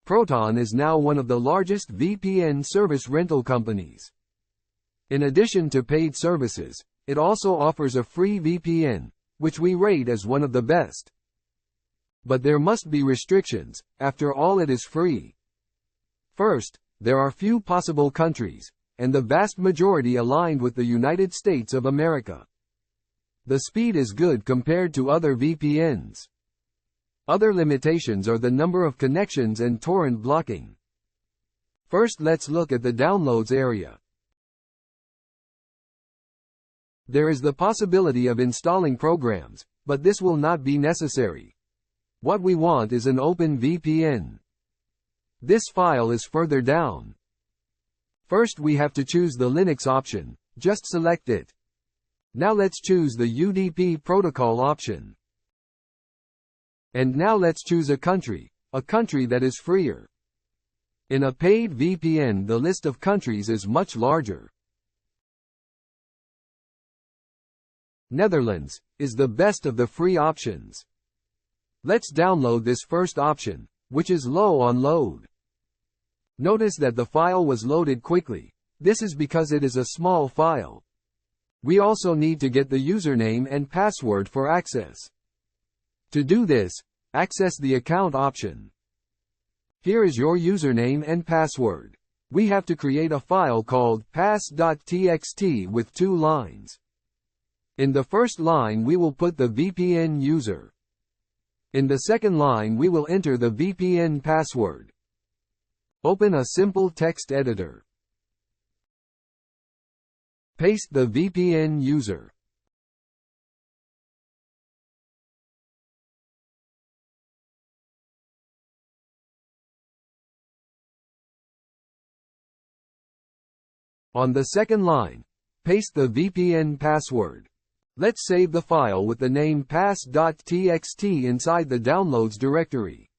Proton is now one of the largest VPN service rental companies. In addition to paid services, it also offers a free VPN, which we rate as one of the best. But there must be restrictions, after all it is free. First, there are few possible countries, and the vast majority aligned with the United States of America. The speed is good compared to other VPNs. Other limitations are the number of connections and torrent blocking. First, let's look at the downloads area. There is the possibility of installing programs, but this will not be necessary. What we want is an open VPN. This file is further down. First we have to choose the Linux option, just select it. Now let's choose the UDP protocol option. And now let's choose a country that is freer. In a paid VPN the list of countries is much larger. Netherlands is the best of the free options. Let's download this first option, which is low on load. Notice that the file was loaded quickly. This is because it is a small file. We also need to get the username and password for access. To do this, access the account option. Here is your username and password. We have to create a file called pass.txt with 2 lines. In the first line we will put the VPN user. In the second line we will enter the VPN password. Open a simple text editor. Paste the VPN user. On the second line, paste the VPN password. Let's save the file with the name pass.txt inside the downloads directory.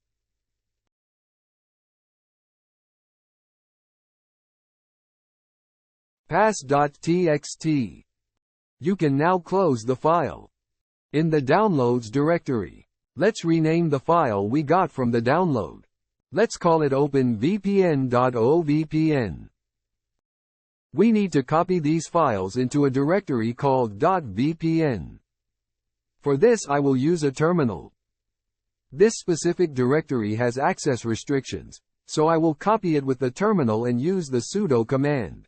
Pass.txt. You can now close the file. In the downloads directory, let's rename the file we got from the download. Let's call it openvpn.ovpn. We need to copy these files into a directory called .vpn. For this I will use a terminal. This specific directory has access restrictions, so I will copy it with the terminal and use the sudo command.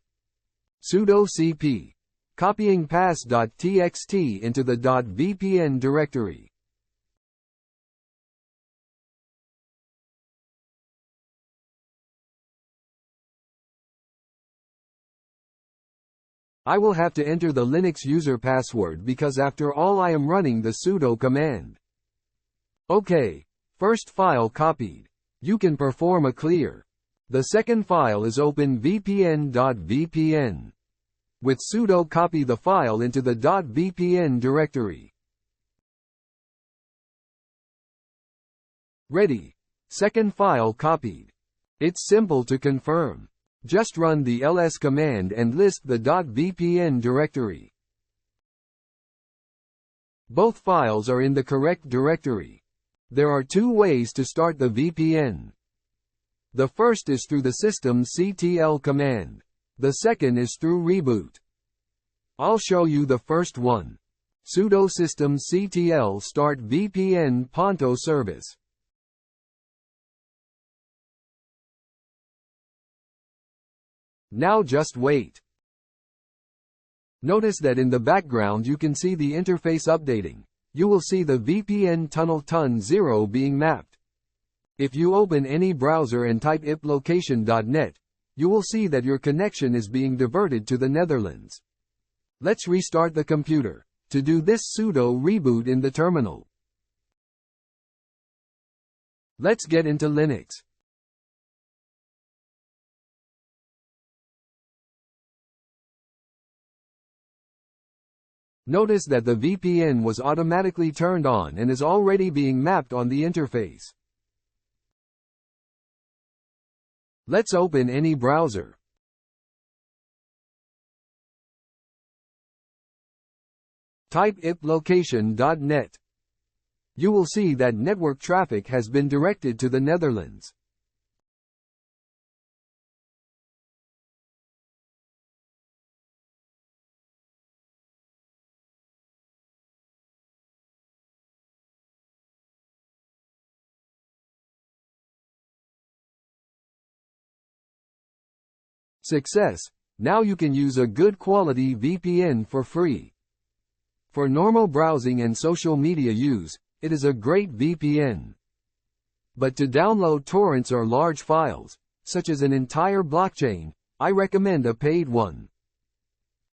Sudo cp. Copying pass.txt into the .vpn directory. I will have to enter the Linux user password because after all I am running the sudo command. OK. First file copied. You can perform a clear. The second file is openvpn.vpn. With sudo copy the file into the .vpn directory. Ready. Second file copied. It's simple to confirm. Just run the ls command and list the .vpn directory. Both files are in the correct directory. There are 2 ways to start the VPN. The first is through the systemctl command. The second is through reboot. I'll show you the first one. Sudo systemctl start VPN Ponto service. Now just wait. Notice that in the background you can see the interface updating. You will see the VPN tunnel TUN 0 being mapped. If you open any browser and type iplocation.net, you will see that your connection is being diverted to the Netherlands. Let's restart the computer. To do this, sudo reboot in the terminal. Let's get into Linux. Notice that the VPN was automatically turned on and is already being mapped on the interface. Let's open any browser. Type iplocation.net. You will see that network traffic has been directed to the Netherlands. Success! Now you can use a good quality VPN for free. For normal browsing and social media use, it is a great VPN. But to download torrents or large files, such as an entire blockchain, I recommend a paid one.